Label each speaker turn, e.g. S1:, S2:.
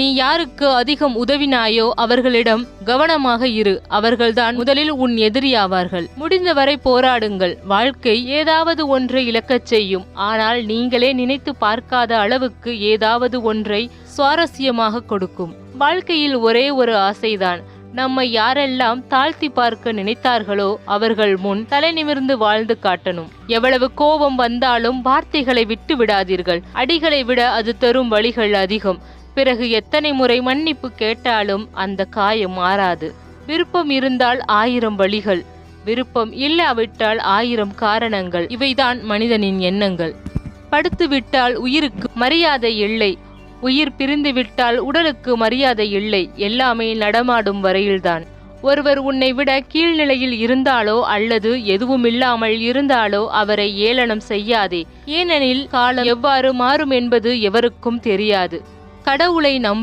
S1: நீ யாருக்கு அதிகம் உதவினாயோ அவர்களிடம் கவனமாக இரு. அவர்கள்தான் முதலில் உன் எதிரியாவார்கள். முடிந்தவரை போராடுங்கள். வாழ்க்கை ஏதாவது ஒன்றை இழக்கச் செய்யும். ஆனால் நீங்களே நினைத்து பார்க்காத அளவுக்கு ஏதாவது ஒன்றை சுவாரஸ்யமாக கொடுக்கும். வாழ்க்கையில் ஒரே ஒரு ஆசைதான். நம்மை யாரெல்லாம் தாழ்த்தி பார்க்க நினைத்தார்களோ அவர்கள் முன் தலை நிமிர்ந்து வாழ்ந்து காட்டணும். எவ்வளவு கோபம் வந்தாலும் வார்த்தைகளை விட்டு விடாதீர்கள். அடிகளை விட அது தரும் வலிகள் அதிகம். பிறகு எத்தனை முறை மன்னிப்பு கேட்டாலும் அந்த காயம் மாறாது. விருப்பம் இருந்தால் 1000 வழிகள், விருப்பம் இல்லாவிட்டால் 1000 காரணங்கள். இவைதான் மனிதனின் எண்ணங்கள். படுத்து விட்டால் உயிருக்கு மரியாதை இல்லை, உயிர் பிரிந்து விட்டால் உடலுக்கு மரியாதை இல்லை. எல்லாமே நடமாடும் வரையில்தான். ஒருவர் உன்னை விட கீழ்நிலையில் இருந்தாலோ அல்லது எதுவுமில்லாமல் இருந்தாலோ அவரை ஏளனம் செய்யாதே. ஏனெனில் காலம் எவ்வாறு மாறும் என்பது எவருக்கும் தெரியாது. கடவுளை நம்பு.